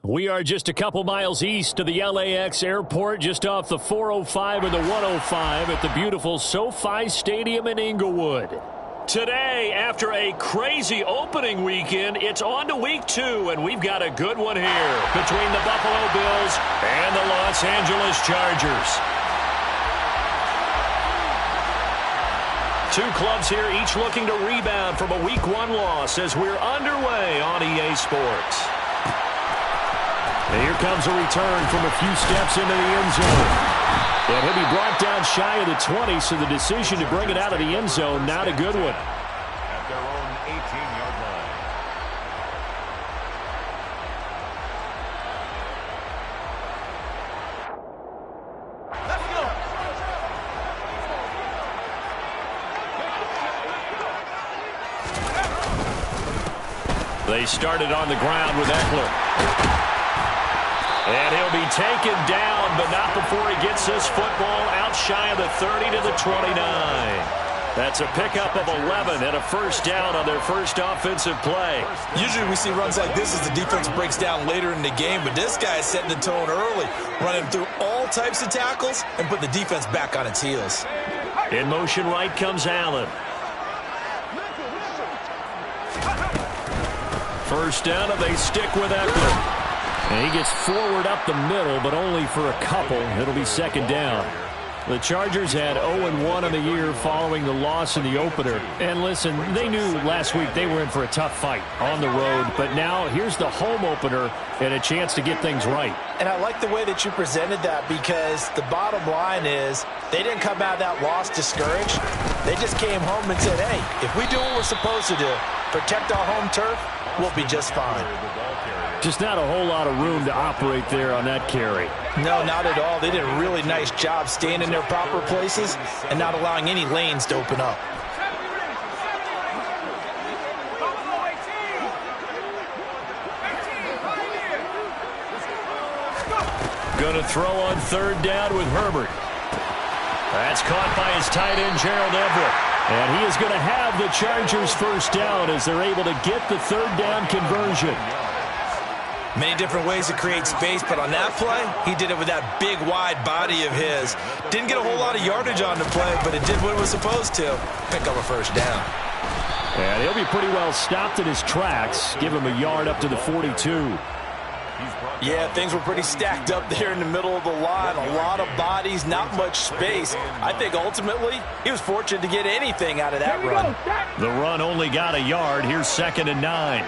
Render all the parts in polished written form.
We are just a couple miles east of the LAX airport, just off the 405 and the 105 at the beautiful SoFi Stadium in Inglewood. Today, after a crazy opening weekend, it's on to week 2, and we've got a good one here between the Buffalo Bills and the Los Angeles Chargers. Two clubs here, each looking to rebound from a Week 1 loss as we're underway on EA Sports. And here comes a return from a few steps into the end zone. And he'll be brought down shy of the 20, so the decision to bring it out of the end zone, not a good one. At their own 18-yard line. Let's go. They started on the ground with Eckler. And he'll be taken down, but not before he gets this football out shy of the 30 to the 29. That's a pickup of 11 and a first down on their first offensive play. Usually we see runs like this as the defense breaks down later in the game, but this guy is setting the tone early, running through all types of tackles and put the defense back on its heels. In motion right comes Allen. First down, and they stick with Eckler. And he gets forward up the middle, but only for a couple. It'll be second down. The Chargers had 0-1 on the year following the loss in the opener. And listen, they knew last week they were in for a tough fight on the road. But now here's the home opener and a chance to get things right. And I like the way that you presented that, because the bottom line is they didn't come out of that loss discouraged. They just came home and said, hey, if we do what we're supposed to do, protect our home turf, we'll be just fine. Just not a whole lot of room to operate there on that carry. No, not at all. They did a really nice job staying in their proper places and not allowing any lanes to open up. Going to throw on third down with Herbert. That's caught by his tight end, Gerald Everett. And he is going to have the Chargers first down as they're able to get the third down conversion. Many different ways to create space, but on that play, he did it with that big, wide body of his. Didn't get a whole lot of yardage on the play, but it did what it was supposed to. Pick up a first down. And he'll be pretty well stopped in his tracks. Give him a yard up to the 42. Yeah, things were pretty stacked up there in the middle of the line. A lot of bodies, not much space. I think ultimately he was fortunate to get anything out of that run. The run only got a yard. Here's 2nd and 9.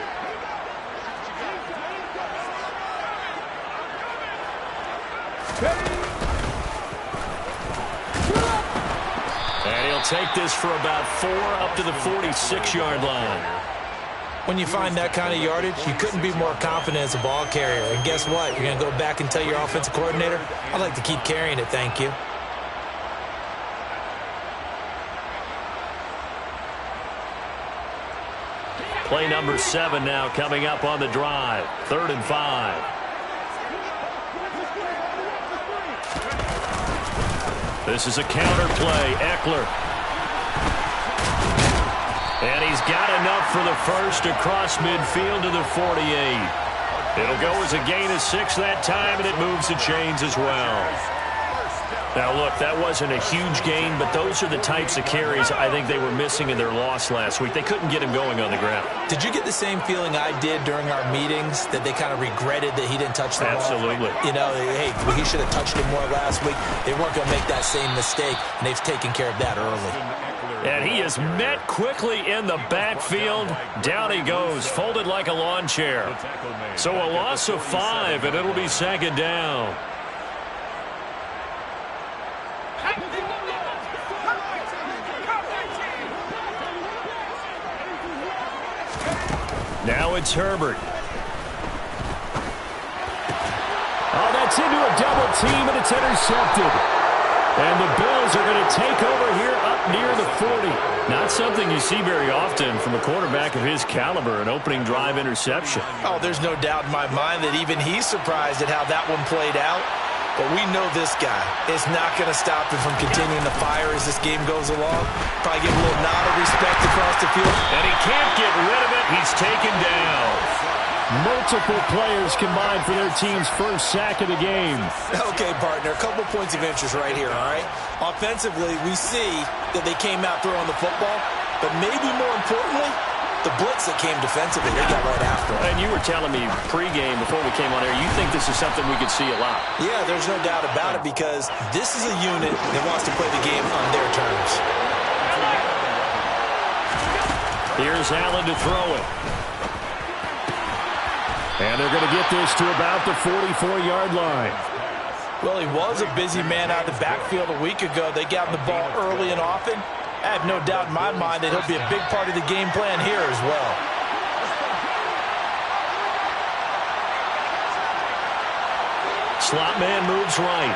And he'll take this for about 4 up to the 46-yard line. When you find that kind of yardage, you couldn't be more confident as a ball carrier. And guess what? You're going to go back and tell your offensive coordinator, I'd like to keep carrying it, thank you. Play number 7 now coming up on the drive. 3rd and 5. This is a counter play. Eckler. And he's got enough for the first across midfield to the 48. It'll go as a gain of 6 that time, and it moves the chains as well. Now, look, that wasn't a huge gain, but those are the types of carries I think they were missing in their loss last week. They couldn't get him going on the ground. Did you get the same feeling I did during our meetings, that they kind of regretted that he didn't touch the ball? Absolutely. You know, hey, he should have touched it more last week. They weren't going to make that same mistake, and they've taken care of that early. And he is met quickly in the backfield. Down he goes, folded like a lawn chair. So a loss of 5, and it'll be 2nd down. Now it's Herbert. Oh, that's into a double team, and it's intercepted. And the Bills are going to take over here up near the 40. Not something you see very often from a quarterback of his caliber, an opening drive interception. Oh, there's no doubt in my mind that even he's surprised at how that one played out. But we know this guy is not going to stop him from continuing to fire as this game goes along. Probably give a little nod of respect across the field. And he can't get rid of it. He's taken down. Multiple players combined for their team's first sack of the game. Okay, partner, a couple points of interest right here, all right? Offensively, we see that they came out throwing the football, but maybe more importantly, the blitz that came defensively, they got right after it. And you were telling me pregame before we came on air, you think this is something we could see a lot. Yeah, there's no doubt about it because this is a unit that wants to play the game on their terms. Here's Allen to throw it. And they're going to get this to about the 44-yard line. Well, he was a busy man out of the backfield a week ago. They got him the ball early and often. I have no doubt in my mind that he'll be a big part of the game plan here as well. Slot man moves right.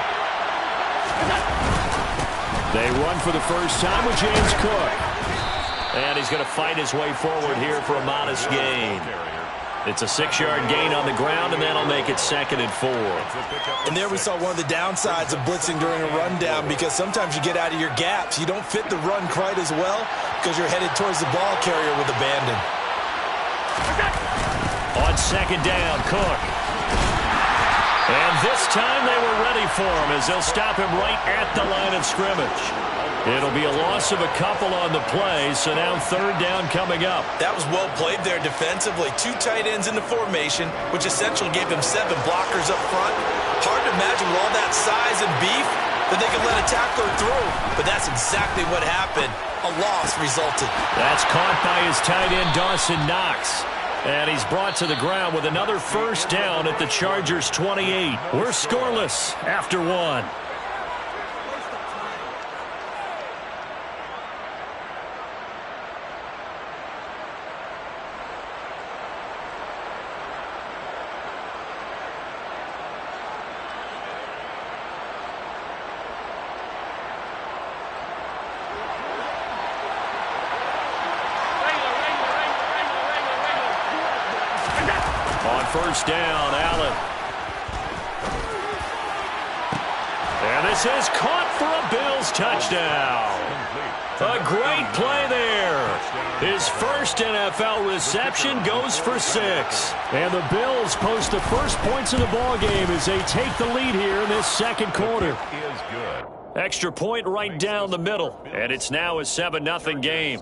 They run for the first time with James Cook. And he's going to fight his way forward here for a modest gain. It's a 6-yard gain on the ground, and that'll make it 2nd and 4. And there we saw one of the downsides of blitzing during a rundown because sometimes you get out of your gaps. You don't fit the run quite as well because you're headed towards the ball carrier with abandon. On 2nd down, Cook. And this time they were ready for him as they'll stop him right at the line of scrimmage. It'll be a loss of a couple on the play, so now 3rd down coming up. That was well played there defensively. 2 tight ends in the formation, which essentially gave them 7 blockers up front. Hard to imagine with all that size and beef that they could let a tackler through, but that's exactly what happened. A loss resulted. That's caught by his tight end, Dawson Knox. And he's brought to the ground with another 1st down at the Chargers' 28. We're scoreless after 1. On 1st down, Allen. And this is caught for a Bills touchdown. A great play there. His first NFL reception goes for 6. And the Bills post the first points of the ballgame as they take the lead here in this 2nd quarter. Extra point right down the middle. And it's now a 7-0 game.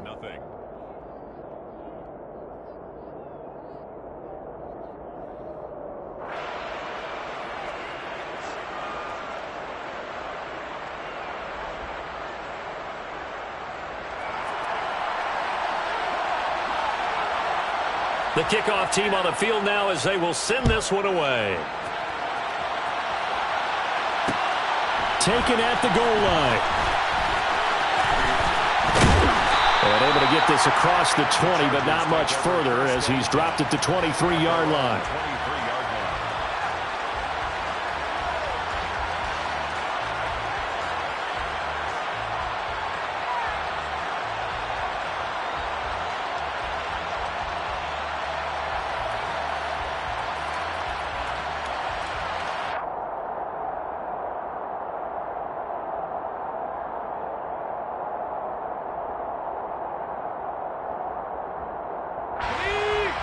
The kickoff team on the field now as they will send this one away. Taken at the goal line. And able to get this across the 20, but not much further as he's dropped at the 23-yard line.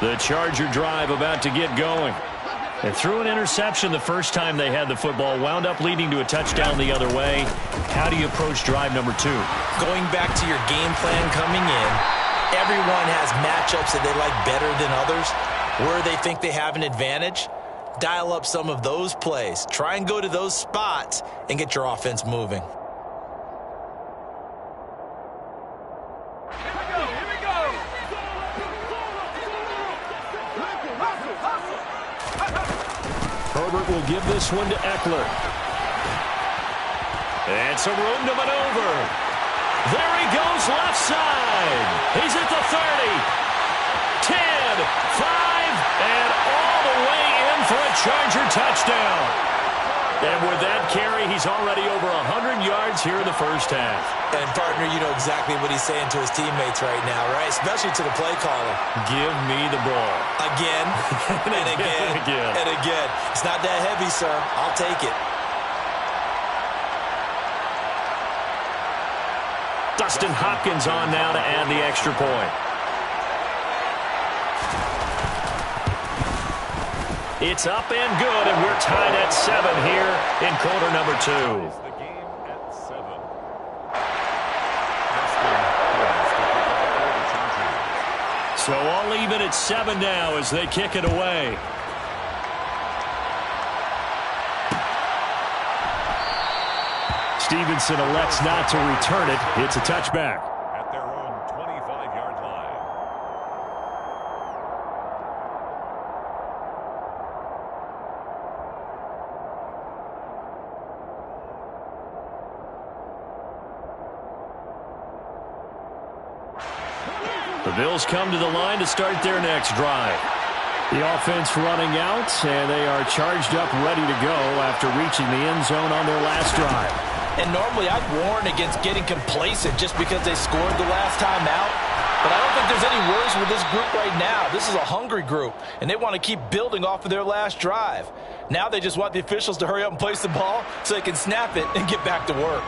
The Charger drive about to get going. They threw an interception the first time they had the football, wound up leading to a touchdown the other way. How do you approach drive number 2? Going back to your game plan coming in, everyone has matchups that they like better than others. Where they think they have an advantage, dial up some of those plays. Try and go to those spots and get your offense moving. Herbert will give this one to Eckler. And some room to maneuver. There he goes left side. He's at the 30. 10, 5, and all the way in for a Charger touchdown. And with that carry, he's already over 100 yards here in the first half. And, partner, you know exactly what he's saying to his teammates right now, right? Especially to the play caller. Give me the ball. Again, and again, and again. It's not that heavy, sir. I'll take it. Dustin Hopkins on now to add the extra point. It's up and good, and we're tied at 7 here in quarter number 2. The game at 7. So all even at 7 now as they kick it away. Stevenson elects not to return it. It's a touchback. At their own 25-yard line. The Bills come to the line to start their next drive. The offense running out, and they are charged up, ready to go after reaching the end zone on their last drive. And normally I'd warn against getting complacent just because they scored the last time out. But I don't think there's any worries with this group right now. This is a hungry group, and they want to keep building off of their last drive. Now they just want the officials to hurry up and place the ball so they can snap it and get back to work.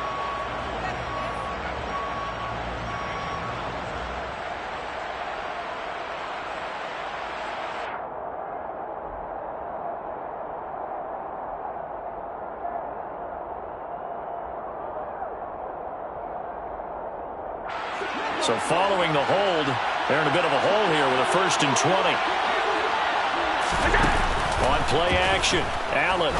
So following the hold, they're in a bit of a hole here with a 1st and 20. On play action, Allen.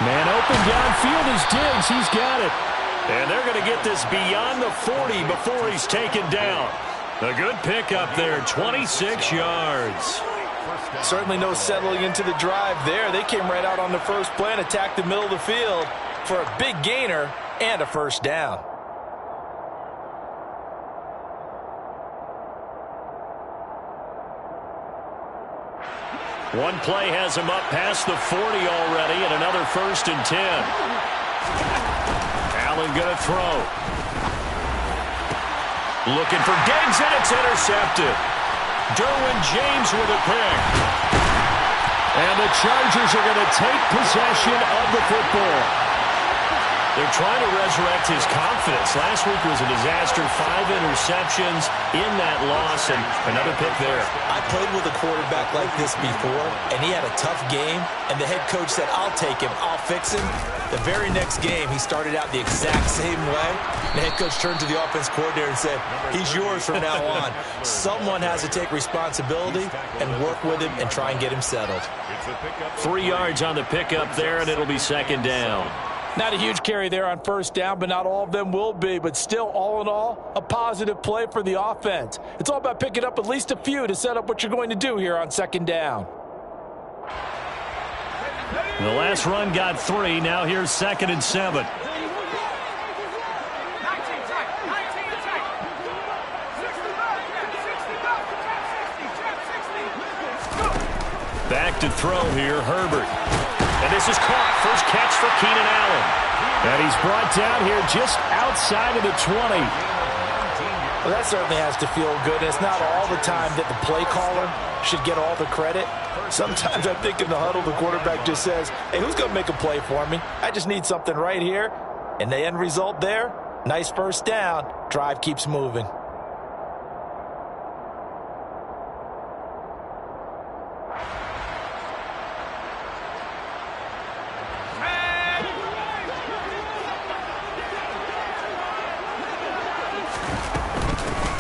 Man open downfield is Diggs. He's got it. And they're going to get this beyond the 40 before he's taken down. A good pickup there, 26 yards. Certainly no settling into the drive there. They came right out on the first play and attacked the middle of the field for a big gainer and a 1st down. One play has him up past the 40 already, and another 1st and 10. Allen going to throw. Looking for Diggs, and it's intercepted. Derwin James with a pick. And the Chargers are going to take possession of the football. They're trying to resurrect his confidence. Last week was a disaster. 5 interceptions in that loss, and another pick there. I played with a quarterback like this before, and he had a tough game, and the head coach said, I'll take him, I'll fix him. The very next game, he started out the exact same way. The head coach turned to the offense coordinator and said, he's yours from now on. Someone has to take responsibility and work with him and try and get him settled. 3 yards on the pickup there, and it'll be 2nd down. Not a huge carry there on 1st down, but not all of them will be. But still, all in all, a positive play for the offense. It's all about picking up at least a few to set up what you're going to do here on 2nd down. The last run got 3. Now here's 2nd and 7. Back to throw here, Herbert. And this is caught. First catch for Keenan Allen. And he's brought down here just outside of the 20. Well, that certainly has to feel good. It's not all the time that the play caller should get all the credit. Sometimes I think in the huddle, the quarterback just says, hey, who's going to make a play for me? I just need something right here. And the end result there, nice 1st down. Drive keeps moving.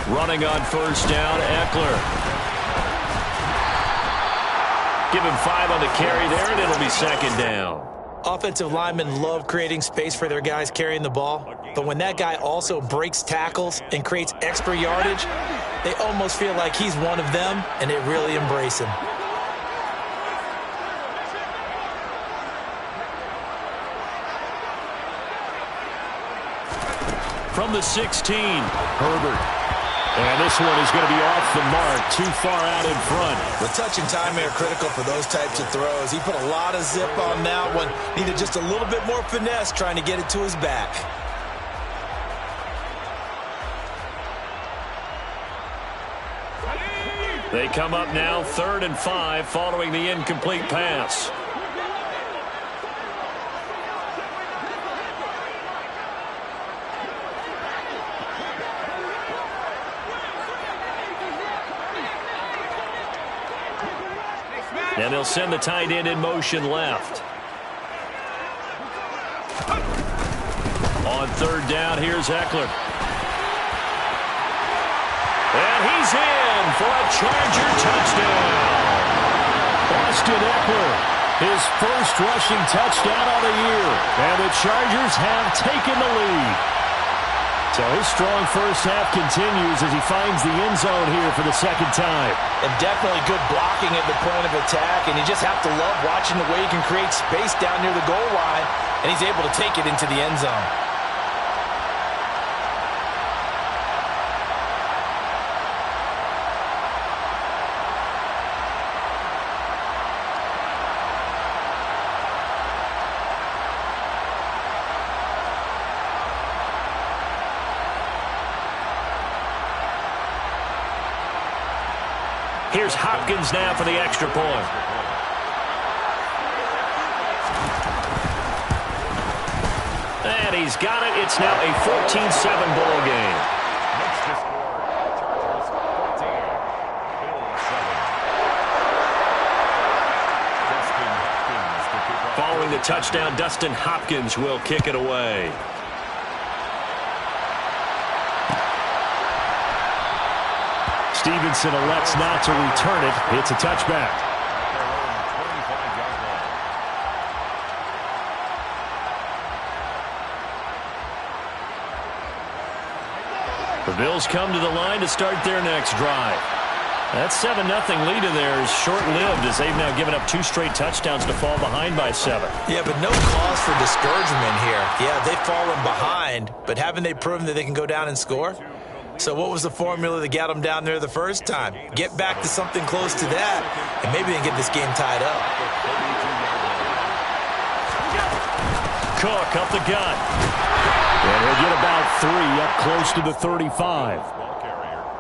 Running on 1st down, Eckler. Give him 5 on the carry there, and it'll be 2nd down. Offensive linemen love creating space for their guys carrying the ball, but when that guy also breaks tackles and creates extra yardage, they almost feel like he's one of them, and they really embrace him. From the 16, Herbert. And this one is going to be off the mark, too far out in front. The touch and time are critical for those types of throws. He put a lot of zip on that one. Needed just a little bit more finesse trying to get it to his back. They come up now 3rd and 5 following the incomplete pass. And they'll send the tight end in motion left. On third down, here's Eckler. And he's in for a Charger touchdown. Austin Eckler, his first rushing touchdown of the year. And the Chargers have taken the lead. So his strong first half continues as he finds the end zone here for the second time. And definitely good blocking at the point of attack. And you just have to love watching the way he can create space down near the goal line. And he's able to take it into the end zone. Here's Hopkins now for the extra point. And he's got it. It's now a 14-7 ball game. Next to score, Chargers 14, Bills 7. Following the touchdown, Dustin Hopkins will kick it away. Stevenson elects not to return it. It's a touchback. The Bills come to the line to start their next drive. That 7-0 lead in there is short-lived as they've now given up 2 straight touchdowns to fall behind by 7. Yeah, but no cause for discouragement here. Yeah, they've fallen behind, but haven't they proven that they can go down and score? So what was the formula that got them down there the first time? Get back to something close to that, and maybe they can get this game tied up. Cook up the gut. And he'll get about 3 up close to the 35.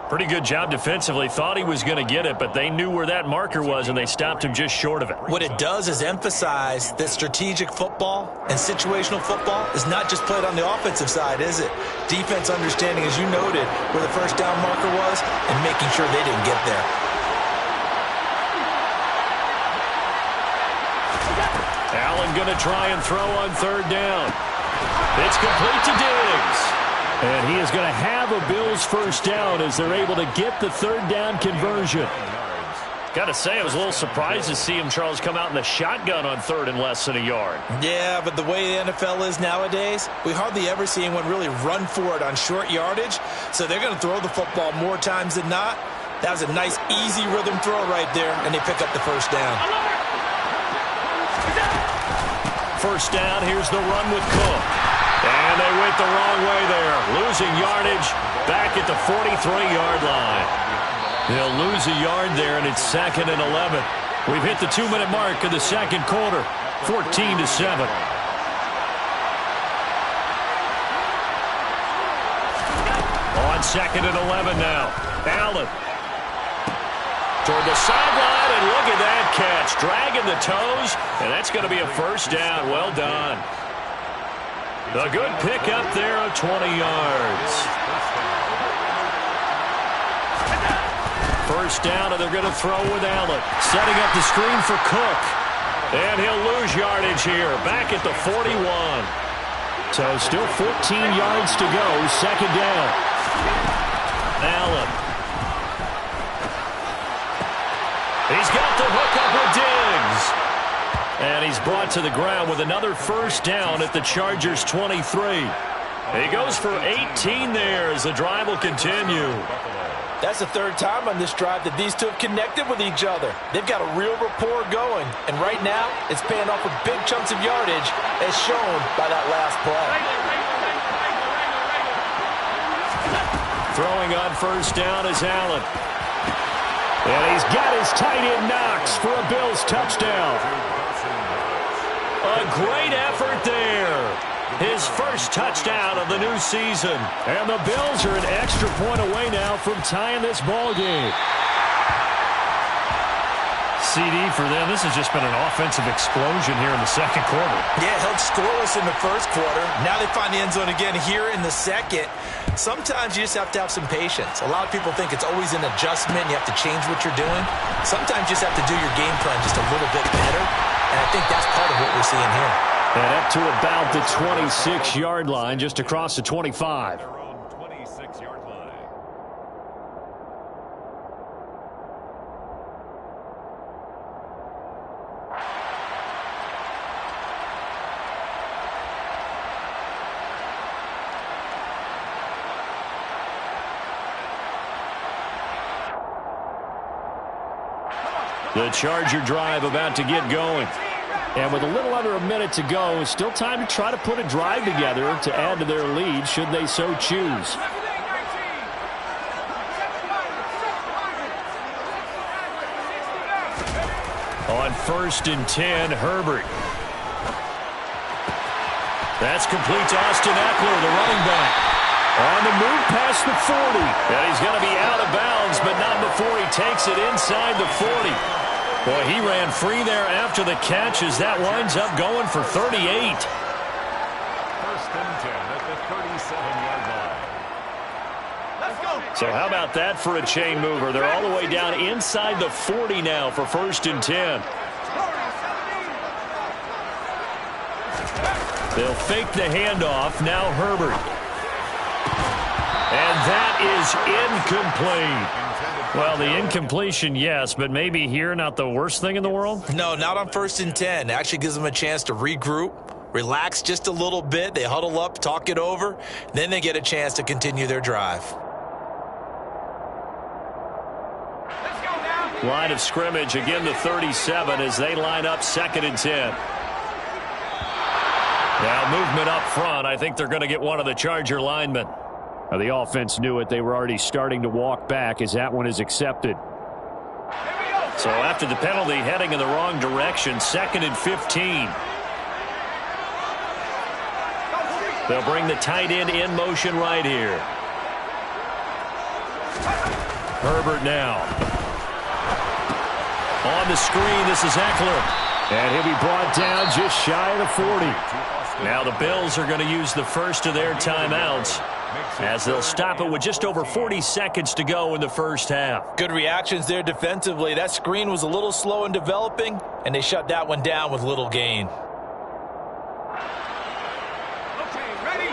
Pretty good job defensively. Thought he was going to get it, but they knew where that marker was, and they stopped him just short of it. What it does is emphasize that strategic football and situational football is not just played on the offensive side, is it? Defense understanding, as you noted, where the first down marker was and making sure they didn't get there. Allen going to try and throw on third down. It's complete to Diggs. And he is going to have a Bills first down as they're able to get the third down conversion. Got to say, I was a little surprised to see him, Charles, come out in the shotgun on third and less than a yard. Yeah, but the way the NFL is nowadays, we hardly ever see anyone really run for it on short yardage. So they're going to throw the football more times than not. That was a nice, easy rhythm throw right there, and they pick up the first down. First down, here's the run with Cook. And they went the wrong way there. Losing yardage back at the 43-yard line. They'll lose a yard there, and it's 2nd and 11. We've hit the 2-minute mark of the second quarter, 14-7. On 2nd and 11 now. Allen toward the sideline, and look at that catch. Dragging the toes, and that's going to be a first down. Well done. A good pickup there of 20 yards. First down, and they're going to throw with Allen. Setting up the screen for Cook. And he'll lose yardage here, back at the 41. So still 14 yards to go, second down. Allen. He's got the hook up with Diggs. And he's brought to the ground with another first down at the Chargers' 23. He goes for 18 there as the drive will continue. That's the third time on this drive that these two have connected with each other. They've got a real rapport going. And right now, it's paying off with big chunks of yardage, as shown by that last play. Throwing on first down is Allen. And he's got his tight end Knox for a Bills touchdown. A great effort there. His first touchdown of the new season. And the Bills are an extra point away now from tying this ball game. CD for them. This has just been an offensive explosion here in the second quarter. Yeah, held scoreless in the first quarter. Now they find the end zone again here in the second. Sometimes you just have to have some patience. A lot of people think it's always an adjustment. You have to change what you're doing. Sometimes you just have to do your game plan just a little bit better. And I think that's part of what we're seeing here. And up to about the 26-yard line, just across the 25. Their own 26-yard line. The Charger drive about to get going. And with a little under a minute to go, still time to try to put a drive together to add to their lead should they so choose. On 1st and 10, Herbert. That's complete to Austin Eckler, the running back. On the move past the 40. And he's going to be out of bounds, but not before he takes it inside the 40. Boy, he ran free there after the catch as that winds up going for 38. 1st and 10 at the 37-yard line. Let's go. So how about that for a chain mover? They're all the way down inside the 40 now for 1st and 10. They'll fake the handoff. Now Herbert. And that is incomplete. Well, the incompletion, yes, but maybe here not the worst thing in the world? No, not on 1st and 10. It actually gives them a chance to regroup, relax just a little bit. They huddle up, talk it over. Then they get a chance to continue their drive. Let's go now. Line of scrimmage, again the 37 as they line up 2nd and 10. Now movement up front. I think they're going to get one of the Charger linemen. Now, the offense knew it. They were already starting to walk back as that one is accepted. So after the penalty, heading in the wrong direction, 2nd and 15. They'll bring the tight end in motion right here. Herbert now. On the screen, this is Eckler. And he'll be brought down just shy of the 40. Now the Bills are going to use the first of their timeouts, as they'll stop it with just over 40 seconds to go in the first half. Good reactions there defensively. That screen was a little slow in developing, and they shut that one down with little gain.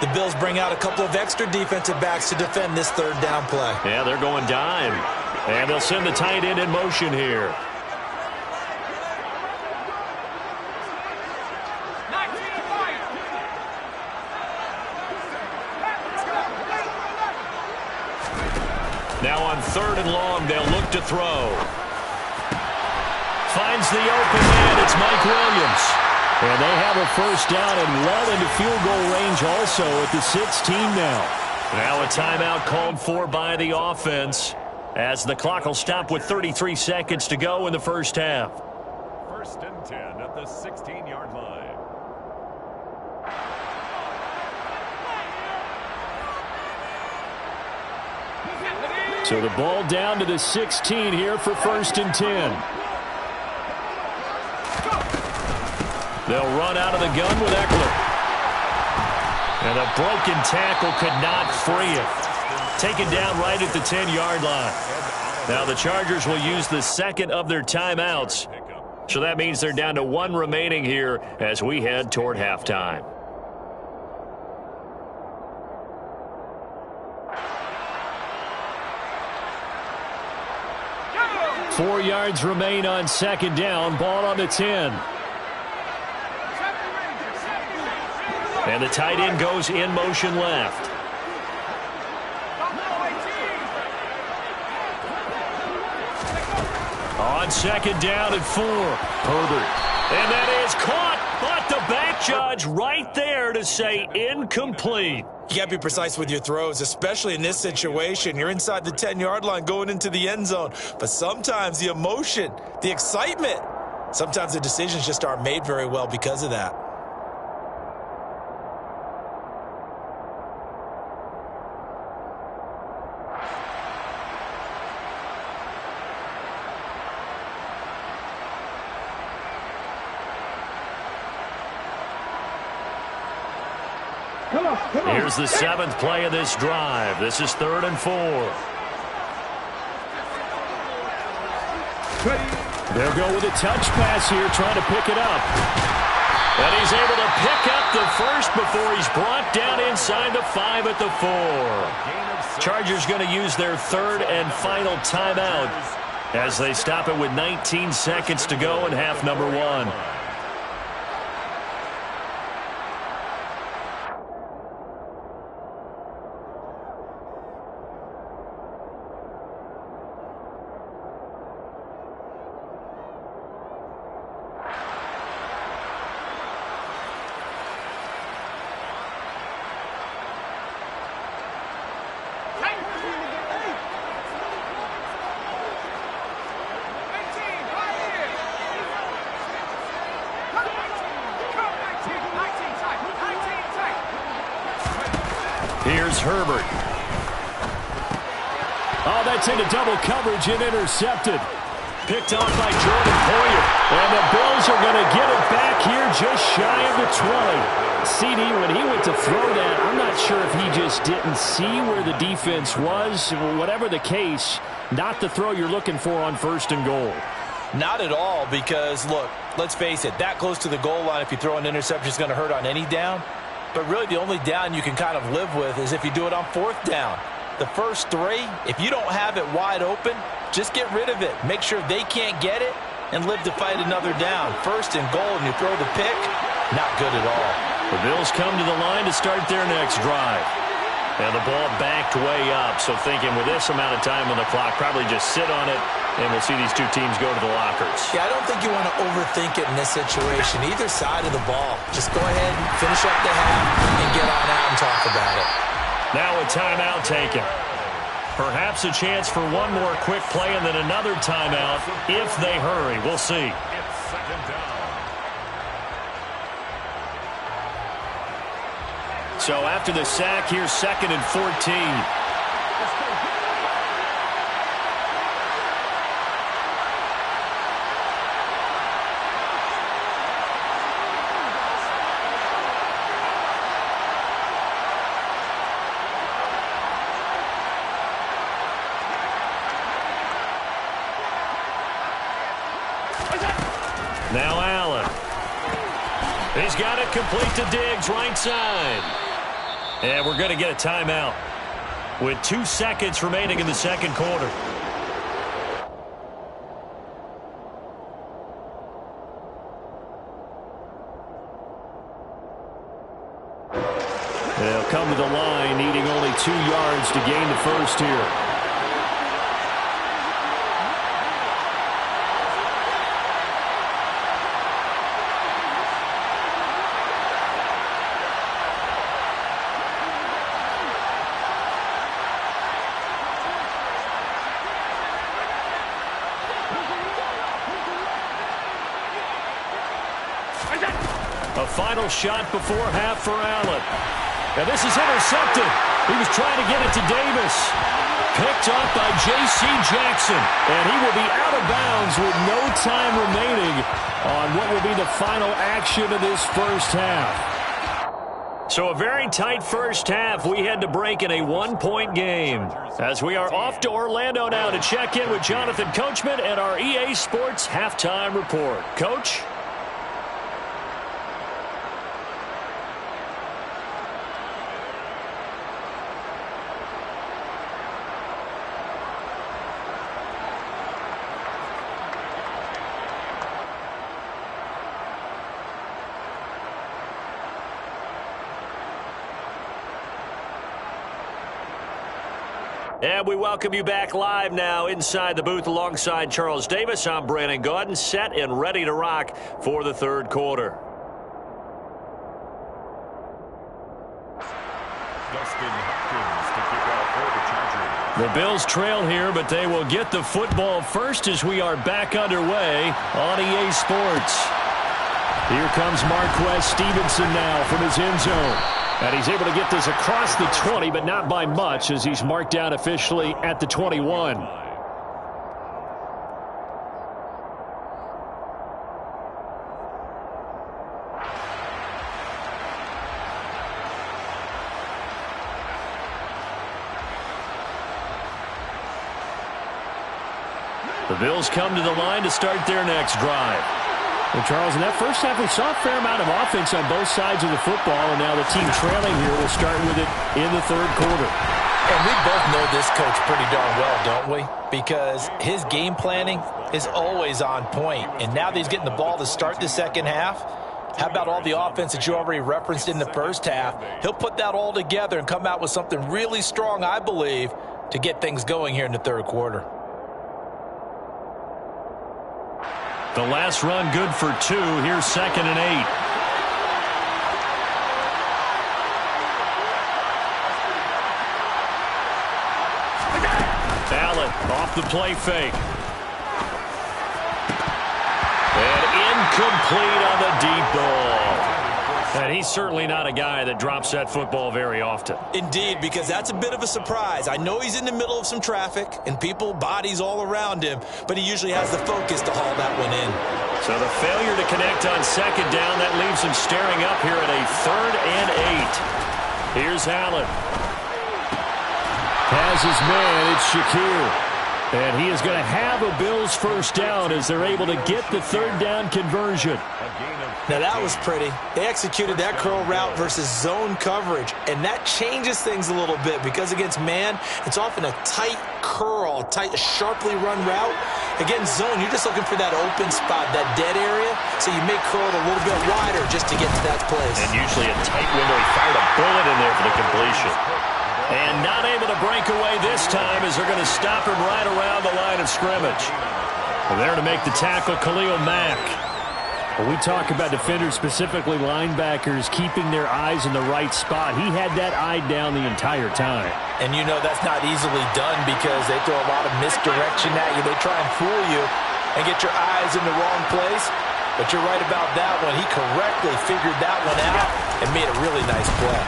The Bills bring out a couple of extra defensive backs to defend this 3rd down play. Yeah, they're going dime. And they'll send the tight end in motion here. Now on 3rd and long, they'll look to throw. Finds the open man. It's Mike Williams. And they have a first down and well into field goal range also at the 16 now. Now a timeout called for by the offense as the clock will stop with 33 seconds to go in the first half. 1st and 10 at the 16-yard line. So the ball down to the 16 here for 1st and 10. They'll run out of the gun with Eckler. And a broken tackle could not free it. Taken down right at the 10-yard line. Now the Chargers will use the 2nd of their timeouts. So that means they're down to 1 remaining here as we head toward halftime. 4 yards remain on 2nd down. Ball on the 10. And the tight end goes in motion left. On 2nd down and 4. Herbert. And that is caught. But the back judge right there to say incomplete. You got to be precise with your throws, especially in this situation. You're inside the 10-yard line going into the end zone. But sometimes the emotion, the excitement, sometimes the decisions just aren't made very well because of that. Here's the 7th play of this drive. This is 3rd and 4. They'll go with a touch pass here, trying to pick it up. And he's able to pick up the first before he's brought down inside the 5 at the 4. Chargers going to use their 3rd and final timeout as they stop it with 19 seconds to go in half number 1. Here's Herbert. Oh, that's into double coverage and intercepted. Picked off by Jordan Poyer. And the Bills are going to get it back here just shy of the 20. CD, when he went to throw that, I'm not sure if he just didn't see where the defense was. Whatever the case, not the throw you're looking for on 1st and goal. Not at all, because, look, let's face it, that close to the goal line, if you throw an interception, is going to hurt on any down. But really the only down you can kind of live with is if you do it on 4th down. The first 3, if you don't have it wide open, just get rid of it. Make sure they can't get it and live to fight another down. 1st and goal and you throw the pick, not good at all. The Bills come to the line to start their next drive. And the ball backed way up, so thinking with this amount of time on the clock, probably just sit on it, and we'll see these two teams go to the lockers. Yeah, I don't think you want to overthink it in this situation, either side of the ball. Just go ahead, finish up the half, and get on out and talk about it. Now a timeout taken. Perhaps a chance for one more quick play and then another timeout if they hurry. We'll see. It's 2nd down. So after the sack, here's 2nd and 14. Now Allen. He's got it complete to Diggs, right side. And we're going to get a timeout with 2 seconds remaining in the 2nd quarter. They'll come to the line, needing only 2 yards to gain the first here. A final shot before half for Allen. And this is intercepted. He was trying to get it to Davis. Picked up by J.C. Jackson. And he will be out of bounds with no time remaining on what will be the final action of this first half. So a very tight first half. We had to break in a 1-point game. As we are off to Orlando now to check in with Jonathan Coachman and our EA Sports Halftime Report. Coach? And we welcome you back live now inside the booth alongside Charles Davis. I'm Brandon Gaudin, set and ready to rock for the 3rd quarter. The Bills trail here, but they will get the football first as we are back underway on EA Sports. Here comes Marquez Stevenson now from his end zone. And he's able to get this across the 20, but not by much as he's marked down officially at the 21. The Bills come to the line to start their next drive. Well, Charles, in that first half, we saw a fair amount of offense on both sides of the football, and now the team trailing here will start with it in the third quarter. And we both know this coach pretty darn well, don't we? Because his game planning is always on point. And now that he's getting the ball to start the second half, how about all the offense that you already referenced in the first half? He'll put that all together and come out with something really strong, I believe, to get things going here in the third quarter. The last run good for 2. Here's 2nd and 8. Allen off the play fake. And incomplete on the deep ball. And he's certainly not a guy that drops that football very often. Indeed, because that's a bit of a surprise. I know he's in the middle of some traffic and people, bodies all around him, but he usually has the focus to haul that one in. So the failure to connect on 2nd down, that leaves him staring up here at a 3rd and 8. Here's Allen. Has his man, it's Shakir. And he is going to have a Bills first down as they're able to get the 3rd down conversion. Now that was pretty. They executed that curl route versus zone coverage, and that changes things a little bit because against man, it's often a tight curl, sharply run route. Against zone, you're just looking for that open spot, that dead area, so you may curl it a little bit wider just to get to that place. And usually a tight window. He fired a bullet in there for the completion. And not able to break away this time as they're going to stop him right around the line of scrimmage. Well, there to make the tackle, Khalil Mack. When we talk about defenders, specifically linebackers, keeping their eyes in the right spot, he had that eye down the entire time. And you know that's not easily done because they throw a lot of misdirection at you. They try and fool you and get your eyes in the wrong place. But you're right about that one. He correctly figured that one out and made a really nice play.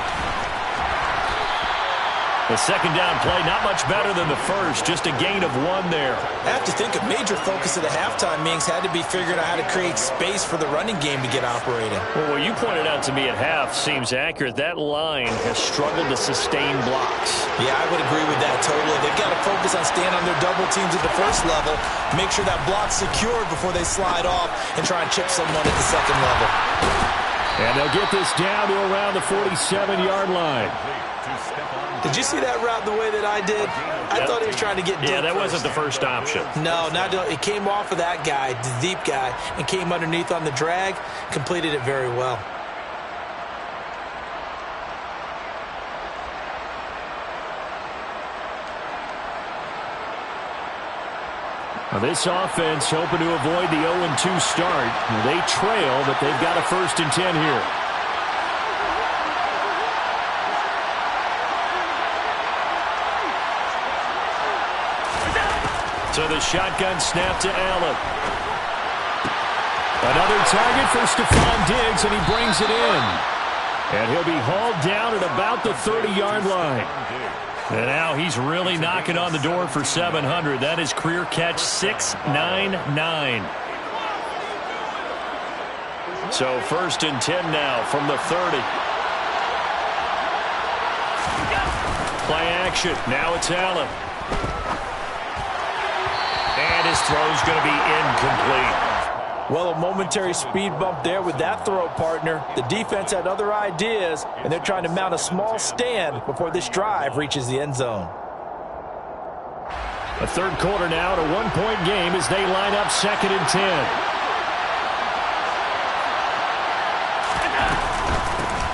The 2nd down play, not much better than the first, just a gain of 1 there. I have to think a major focus of the halftime meetings had to be figuring out how to create space for the running game to get operating. Well, what you pointed out to me at half seems accurate. That line has struggled to sustain blocks. Yeah, I would agree with that totally. They've got to focus on staying on their double teams at the first level, make sure that block's secured before they slide off and try and chip someone at the second level. And they'll get this down to around the 47-yard line. Did you see that route the way that I did? I thought he was trying to get deep. Yeah, that first. wasn't the first option. No, it came off of that guy, the deep guy, and came underneath on the drag, completed it very well. Now this offense hoping to avoid the 0-2 start. They trail, but they've got a 1st and 10 here. So the shotgun snap to Allen. Another target for Stephon Diggs, and he brings it in. And he'll be hauled down at about the 30-yard line. And now he's really knocking on the door for 700. That is career catch 699. So 1st and 10 now from the 30. Play action. Now it's Allen. And his throw's going to be incomplete. Well, a momentary speed bump there with that throw, partner. The defense had other ideas, and they're trying to mount a small stand before this drive reaches the end zone. A third quarter now at a 1-point game as they line up 2nd and 10.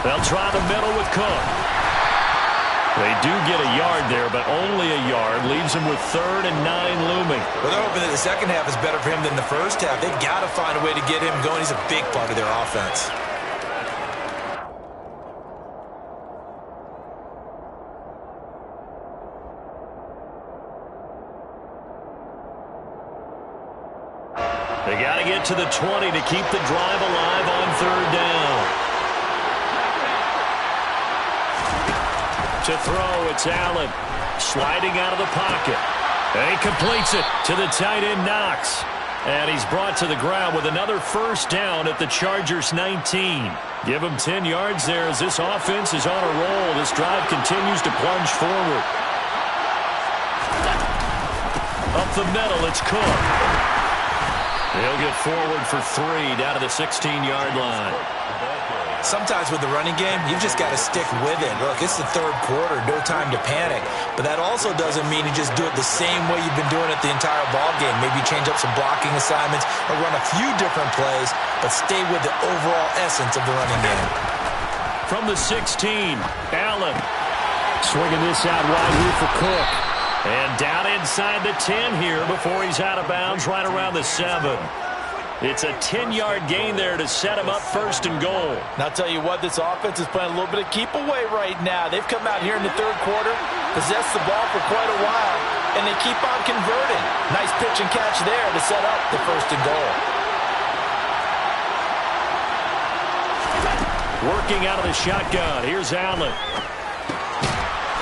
They'll try the middle with Cook. They do get a yard there, but only a yard. Leaves him with 3rd and 9 looming. Well, they're hoping that the second half is better for him than the first half. They've got to find a way to get him going. He's a big part of their offense. They got to get to the 20 to keep the drive alive on 3rd down. To throw, it's Allen. Sliding out of the pocket. And he completes it to the tight end, Knox. And he's brought to the ground with another 1st down at the Chargers' 19. Give him 10 yards there as this offense is on a roll. This drive continues to plunge forward. A up the middle. It's Cook. He'll get forward for 3 down to the 16-yard line. Sometimes with the running game, you've just got to stick with it. Look, it's the third quarter, no time to panic. But that also doesn't mean you just do it the same way you've been doing it the entire ball game. Maybe change up some blocking assignments or run a few different plays, but stay with the overall essence of the running game. From the 16, Allen. Swinging this out wide here for Cook. And down inside the 10 here before he's out of bounds right around the 7. It's a 10-yard gain there to set him up 1st and goal. And I'll tell you what, this offense is playing a little bit of keep away right now. They've come out here in the third quarter, possessed the ball for quite a while, and they keep on converting. Nice pitch and catch there to set up the 1st and goal. Working out of the shotgun. Here's Allen.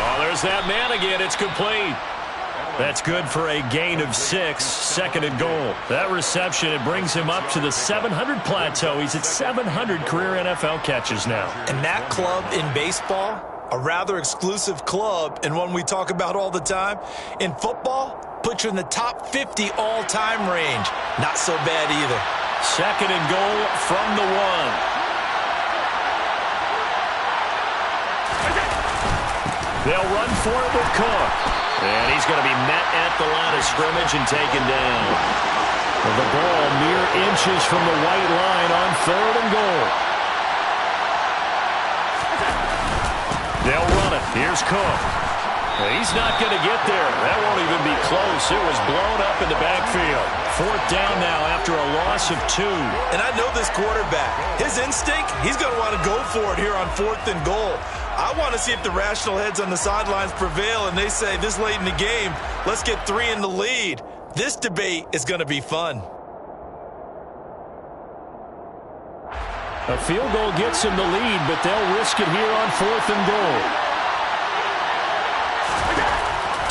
Oh, there's that man again. It's complete. That's good for a gain of 6, 2nd and goal. That reception, it brings him up to the 700 plateau. He's at 700 career NFL catches now. And that club in baseball, a rather exclusive club and one we talk about all the time. In football, puts you in the top 50 all-time range. Not so bad either. 2nd and goal from the 1. They'll run for it with Cook. And he's going to be met at the line of scrimmage and taken down. The ball mere inches from the white line on 3rd and goal. They'll run it. Here's Cook. He's not going to get there. That won't even be close. It was blown up in the backfield. 4th down now after a loss of 2. And I know this quarterback. His instinct, he's going to want to go for it here on 4th and goal. I want to see if the rational heads on the sidelines prevail and they say this late in the game, let's get 3 in the lead. This debate is going to be fun. A field goal gets him the lead, but they'll risk it here on 4th and goal.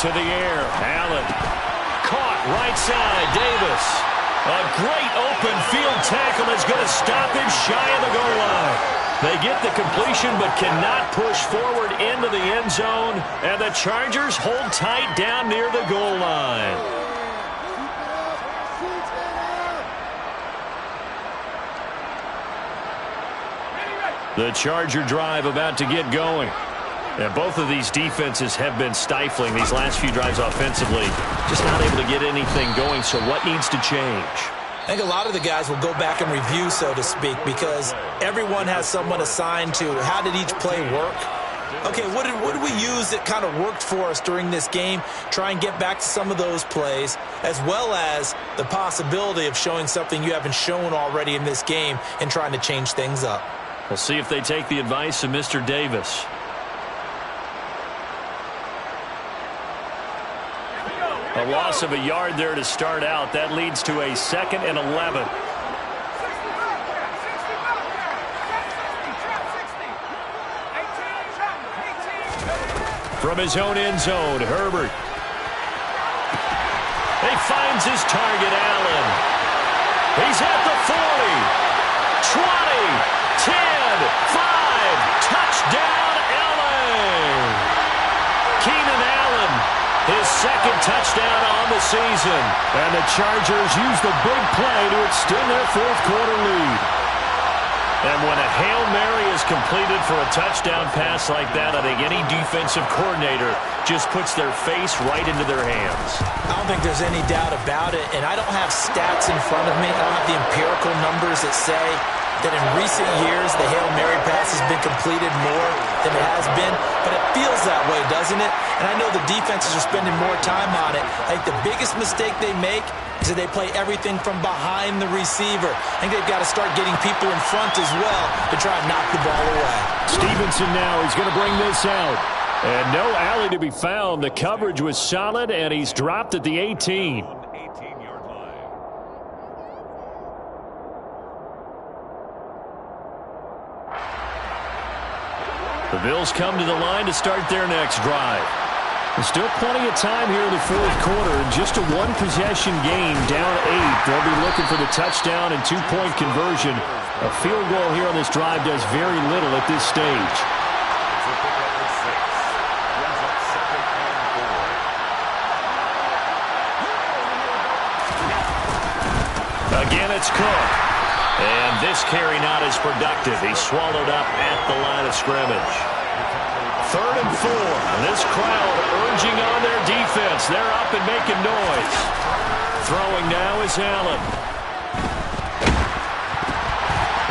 To the air, Allen. Caught right side, Davis. A great open field tackle is going to stop him shy of the goal line. They get the completion but cannot push forward into the end zone, and the Chargers hold tight down near the goal line. The Charger drive about to get going. And both of these defenses have been stifling these last few drives offensively. Just not able to get anything going, so what needs to change? I think a lot of the guys will go back and review, so to speak, because everyone has someone assigned to how did each play work. Okay, what did we use that kind of worked for us during this game? Try and get back to some of those plays, as well as the possibility of showing something you haven't shown already in this game and trying to change things up. We'll see if they take the advice of Mr. Davis. A loss of a yard there to start out. That leads to a 2nd and 11. From his own end zone, Herbert. He finds his target, Allen. He's at the 40, 20, 10, 5. Touchdown, Allen. Keenan Allen, his 2nd touchdown on the season. And the Chargers use the big play to extend their 4th quarter lead. And when a Hail Mary is completed for a touchdown pass like that, I think any defensive coordinator just puts their face right into their hands. I don't think there's any doubt about it, and I don't have stats in front of me. I don't have the empirical numbers that say that in recent years the Hail Mary pass has been completed more than it has been, but it feels that way, doesn't it? And I know the defenses are spending more time on it. I think the biggest mistake they make is that they play everything from behind the receiver. I think they've got to start getting people in front as well to try and knock the ball away. Stevenson now, he's going to bring this out. And no alley to be found. The coverage was solid, and he's dropped at the 18. The Bills come to the line to start their next drive. There's still plenty of time here in the 4th quarter. Just a one-possession game, down 8. They'll be looking for the touchdown and 2-point conversion. A field goal here on this drive does very little at this stage. Again, it's Cook. And this carry not as productive. He's swallowed up at the line of scrimmage. 3rd and 4. And this crowd urging on their defense. They're up and making noise. Throwing now is Allen.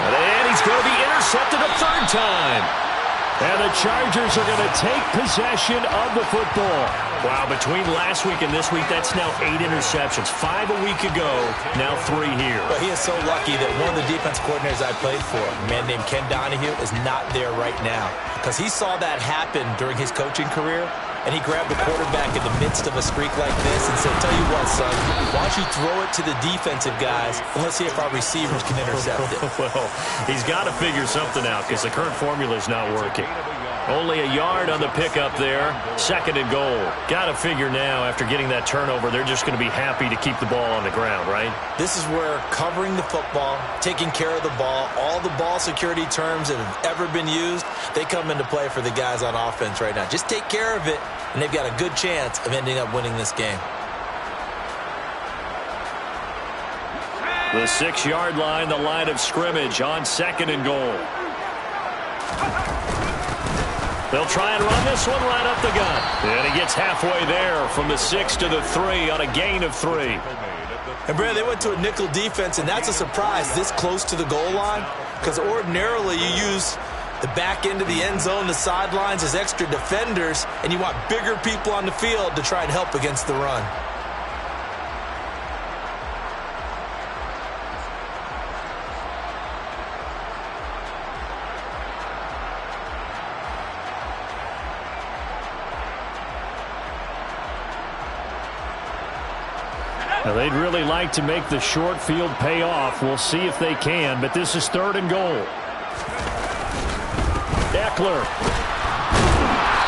And he's going to be intercepted a 3rd time. And the Chargers are going to take possession of the football. Wow, between last week and this week, that's now 8 interceptions. 5 a week ago, now 3 here. But he is so lucky that one of the defense coordinators I played for, a man named Ken Donahue, is not there right now. Because he saw that happen during his coaching career, and he grabbed the quarterback in the midst of a streak like this and said, tell you what, son, why don't you throw it to the defensive guys, and let's see if our receivers can intercept it. Well, he's got to figure something out because the current formula is not working. Only a yard on the pickup there. 2nd and goal. Got to figure now, after getting that turnover, they're just going to be happy to keep the ball on the ground, right? This is where covering the football, taking care of the ball, all the ball security terms that have ever been used, they come into play for the guys on offense right now. Just take care of it, and they've got a good chance of ending up winning this game. The 6-yard line, the line of scrimmage on 2nd and goal. They'll try and run this one right up the gut. And he gets halfway there from the 6 to the 3 on a gain of 3. And, Brad, they went to a nickel defense, and that's a surprise this close to the goal line, because ordinarily you use the back end of the end zone, the sidelines as extra defenders, and you want bigger people on the field to try and help against the run. Now, they'd really like to make the short field pay off. We'll see if they can, but this is 3rd and goal. Eckler.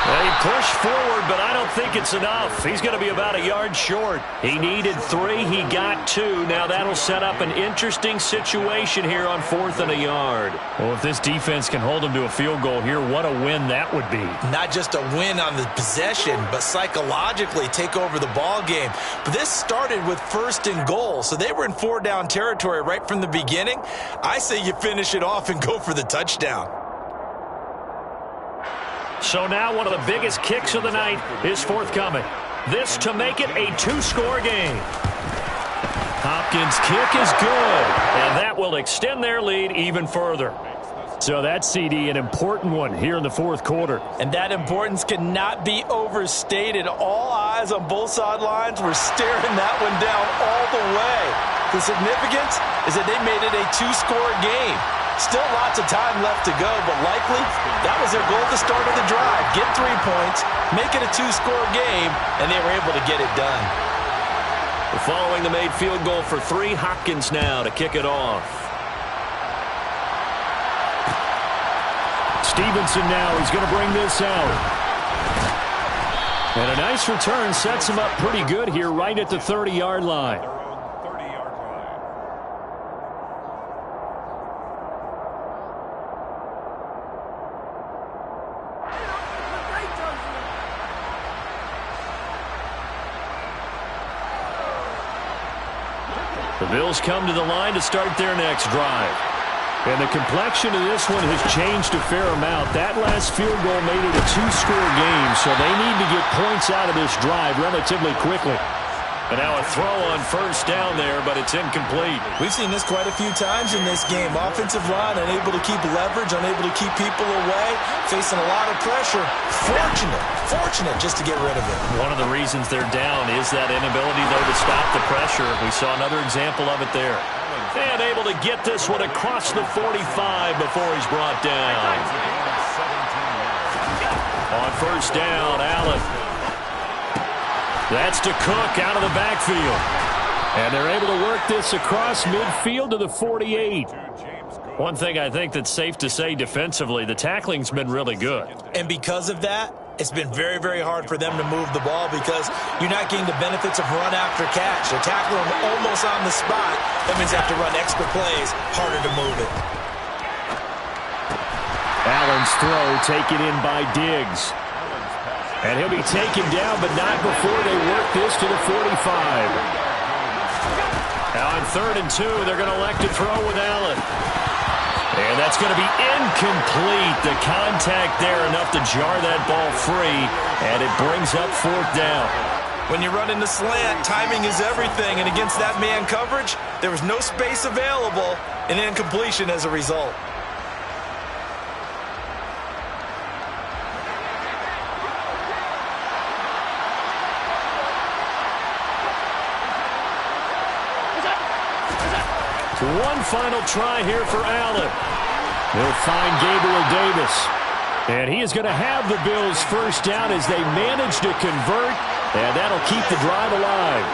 They push forward, but I don't think it's enough. He's going to be about a yard short. He needed 3. He got 2. Now that'll set up an interesting situation here on 4th and a yard. Well, if this defense can hold them to a field goal here, what a win that would be. Not just a win on the possession, but psychologically take over the ball game. But this started with 1st and goal, so they were in 4-down territory right from the beginning. I say you finish it off and go for the touchdown. So now one of the biggest kicks of the night is forthcoming. This to make it a 2-score game. Hopkins' kick is good, and that will extend their lead even further. So that's, CD, an important one here in the 4th quarter. And that importance cannot be overstated. All eyes on both sidelines were staring that one down all the way. The significance is that they made it a 2-score game. Still lots of time left to go, but likely that was their goal at the start of the drive. Get 3 points, make it a 2-score game, and they were able to get it done. Following the made field goal for 3, Hopkins now to kick it off. Stevenson now, he's going to bring this out. And a nice return sets him up pretty good here right at the 30-yard line. The Bills come to the line to start their next drive. And the complexion of this one has changed a fair amount. That last field goal made it a 2-score game, so they need to get points out of this drive relatively quickly. And now a throw on 1st down there, but it's incomplete. We've seen this quite a few times in this game. Offensive line unable to keep leverage, unable to keep people away, facing a lot of pressure. Fortunate just to get rid of it. One of the reasons they're down is that inability, though, to stop the pressure. We saw another example of it there. And able to get this one across the 45 before he's brought down. On 1st down, Allen. That's to Cook out of the backfield. And they're able to work this across midfield to the 48. One thing I think that's safe to say defensively, the tackling's been really good. And because of that, it's been very, very hard for them to move the ball because you're not getting the benefits of run after catch. They're tackling them almost on the spot. That means they have to run extra plays, harder to move it. Allen's throw taken in by Diggs. And he'll be taken down, but not before they work this to the 45. Now on 3rd and 2, they're going to elect to throw with Allen. And that's going to be incomplete. The contact there enough to jar that ball free, and it brings up 4th down. When you run in the slant, timing is everything, and against that man coverage, there was no space available, and incompletion as a result. One final try here for Allen. He'll find Gabriel Davis. And he is going to have the Bills' first down as they manage to convert. And that'll keep the drive alive.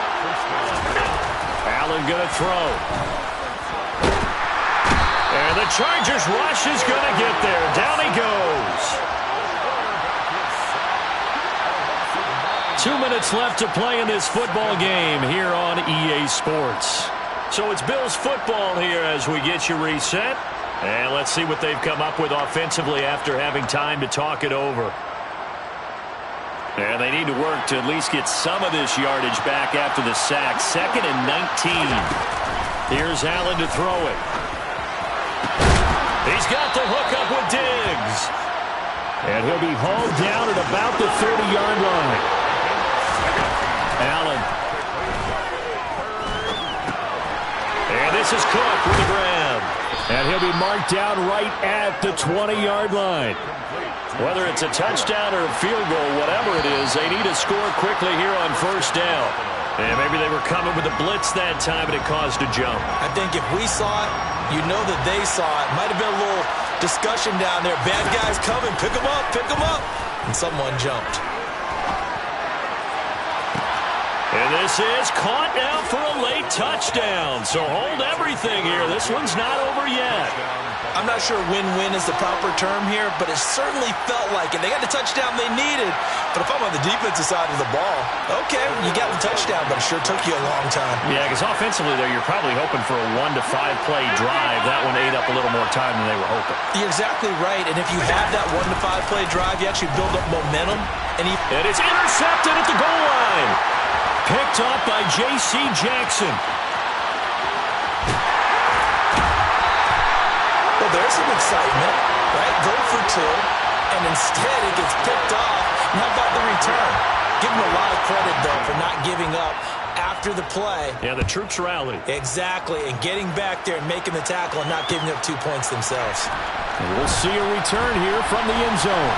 Allen going to throw. And the Chargers rush is going to get there. Down he goes. 2 minutes left to play in this football game here on EA Sports. So it's Bills football here as we get you reset. And let's see what they've come up with offensively after having time to talk it over. And they need to work to at least get some of this yardage back after the sack. 2nd and 19. Here's Allen to throw it. He's got the hook up with Diggs. And he'll be hauled down at about the 30-yard line. Allen. And this is Cook with the grab. And he'll be marked down right at the 20-yard line. Whether it's a touchdown or a field goal, whatever it is, they need to score quickly here on 1st down. And maybe they were coming with a blitz that time and it caused a jump. I think if we saw it, you know that they saw it. Might have been a little discussion down there. Bad guys coming. Pick them up. Pick them up. And someone jumped. And this is caught now for a late touchdown. So hold everything here. This one's not over yet. I'm not sure win-win is the proper term here, but it certainly felt like it. They got the touchdown they needed. But if I'm on the defensive side of the ball, okay, you got the touchdown, but it sure took you a long time. Yeah, because offensively there, you're probably hoping for a 1 to 5 play drive. That one ate up a little more time than they were hoping. You're exactly right. And if you have that 1 to 5 play drive, you actually build up momentum. And it's intercepted at the goal line. Picked up by J.C. Jackson. Well, there's some excitement, right? Go for 2, and instead it gets picked off. And how about the return? Give him a lot of credit, though, for not giving up after the play. Yeah, the troops rallied. Exactly, and getting back there and making the tackle and not giving up 2 points themselves. And we'll see a return here from the end zone.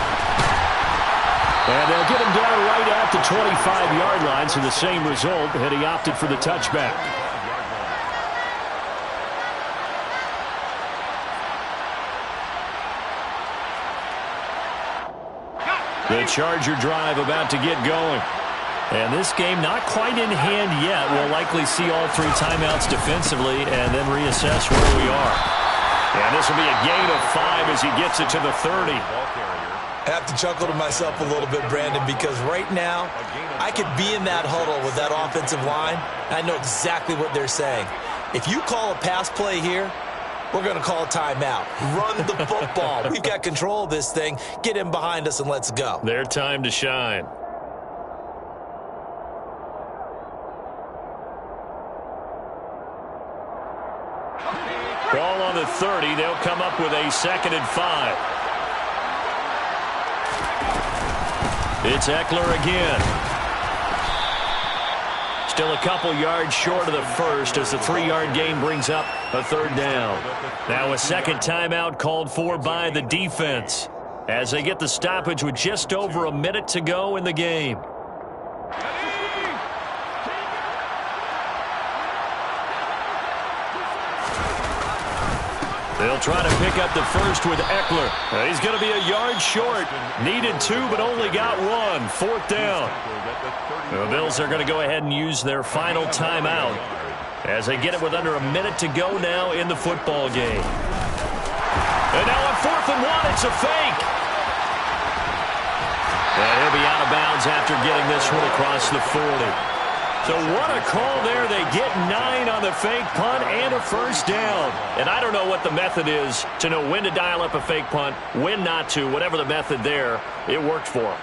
And they'll get him down right at the 25-yard line, so the same result, and he opted for the touchback. The Charger drive about to get going. And this game not quite in hand yet. We'll likely see all 3 timeouts defensively and then reassess where we are. And this will be a gain of 5 as he gets it to the 30. I have to chuckle to myself a little bit, Brandon, because right now I could be in that huddle with that offensive line. I know exactly what they're saying. If you call a pass play here, we're going to call a timeout. Run the football. We've got control of this thing. Get in behind us and let's go. Their time to shine. Ball on the 30. They'll come up with a 2nd and 5. It's Eckler again. Still a couple yards short of the first as the 3-yard gain brings up a 3rd down. Now a second timeout called for by the defense as they get the stoppage with just over a minute to go in the game. They'll try to pick up the first with Eckler. He's going to be a yard short. Needed 2, but only got 1. 4th down. The Bills are going to go ahead and use their final timeout as they get it with under a minute to go now in the football game. And now on 4th and 1, it's a fake. And he'll be out of bounds after getting this one across the 40. So what a call there. They get 9 on the fake punt and a first down. And I don't know what the method is to know when to dial up a fake punt, when not to. Whatever the method there, it worked for them.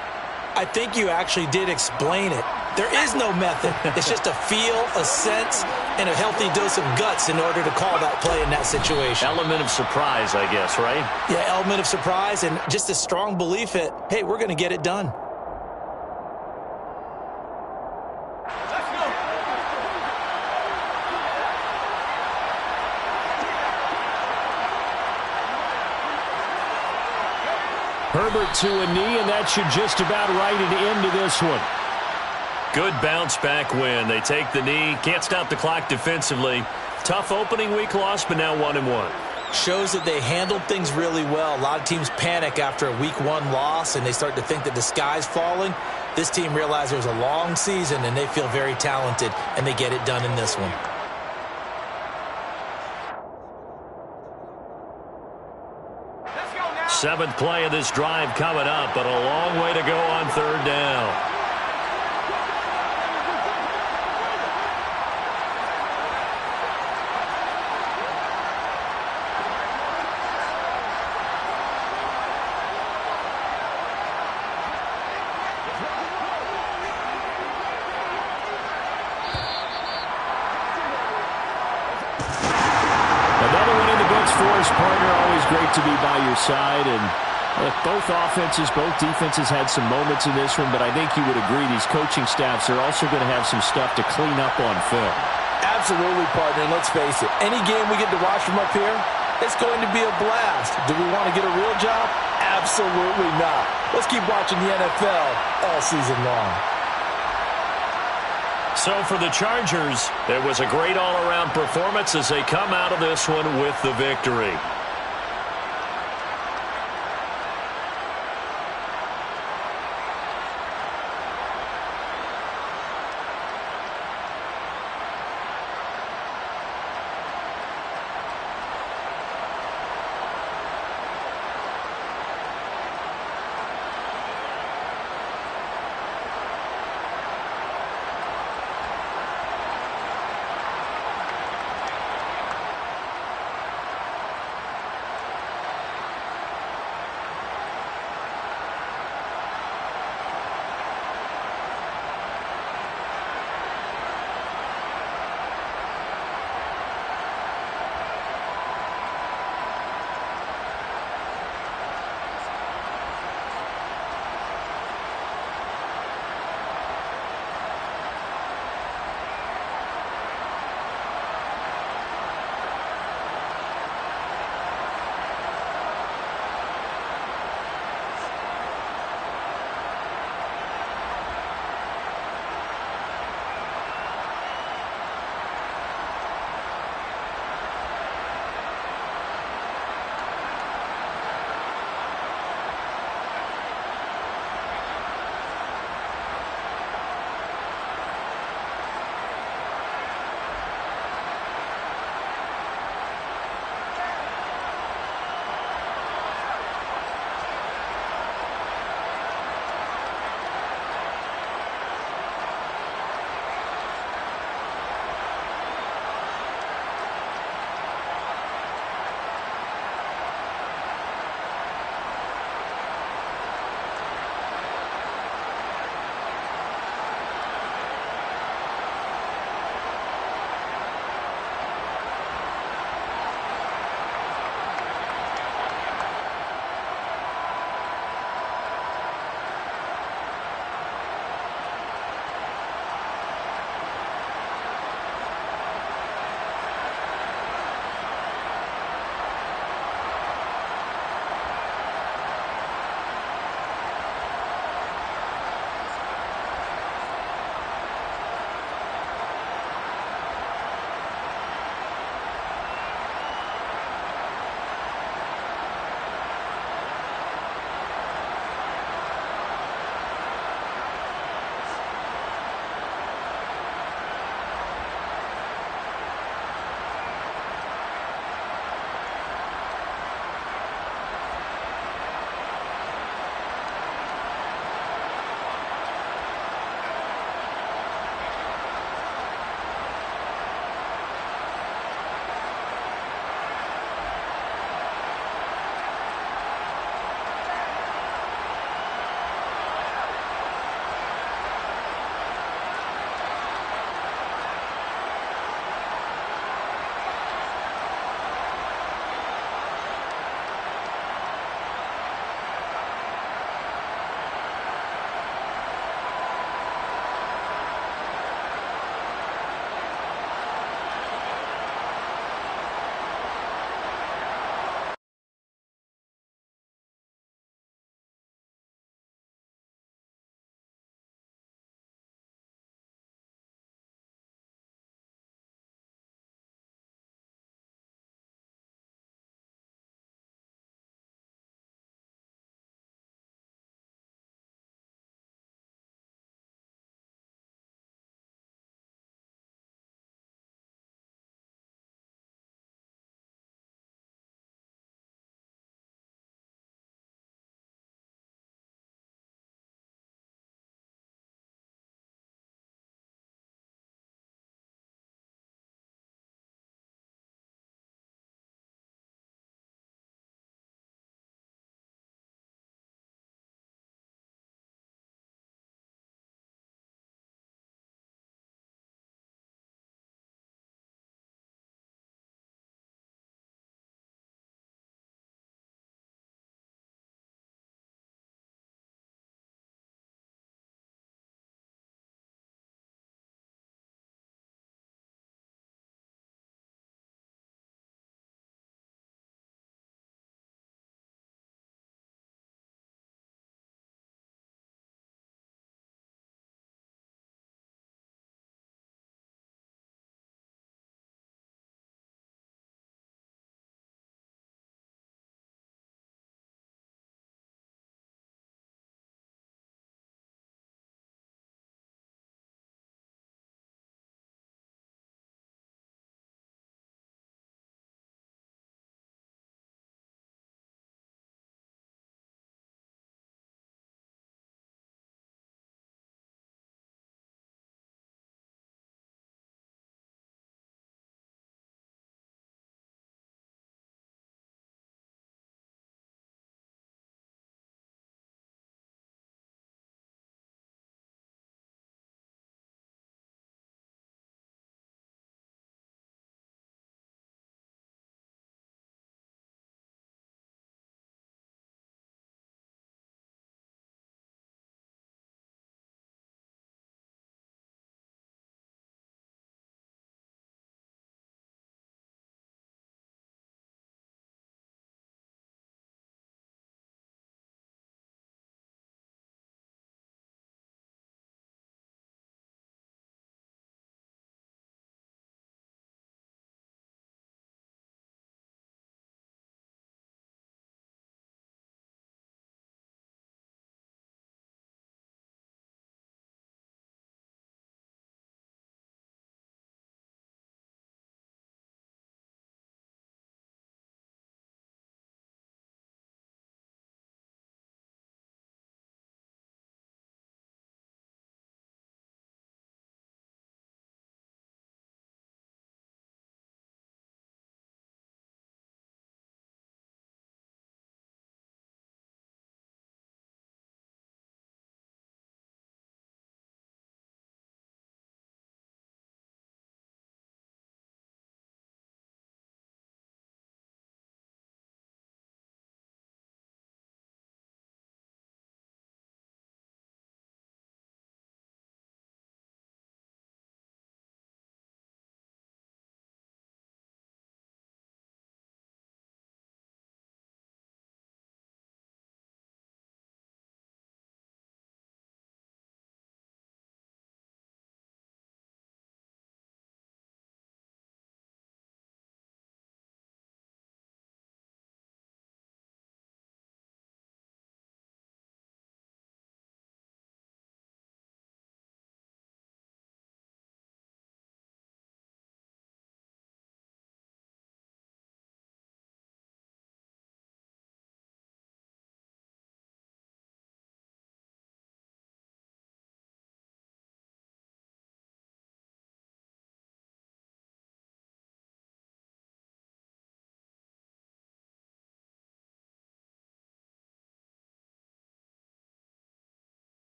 I think you actually did explain it. There is no method. It's just a feel, a sense, and a healthy dose of guts in order to call that play in that situation. Element of surprise, I guess, right? Yeah, element of surprise and just a strong belief that, hey, we're going to get it done. Let's go. Herbert to a knee, and that should just about write it into this one. Good bounce back win. They take the knee. Can't stop the clock defensively. Tough opening week loss, but now 1-1. Shows that they handled things really well. A lot of teams panic after a week 1 loss, and they start to think that the sky's falling. This team realized there's a long season, and they feel very talented, and they get it done in this one. Let's go now. 7th play of this drive coming up, but a long way to go on 3rd down. Partner, always great to be by your side. And look, both offenses, both defenses had some moments in this one, but I think you would agree these coaching staffs are also going to have some stuff to clean up on film. Absolutely, partner. And let's face it, any game we get to watch from up here, it's going to be a blast. Do we want to get a real job? Absolutely not. Let's keep watching the NFL all season long. So for the Chargers, it was a great all-around performance as they come out of this one with the victory.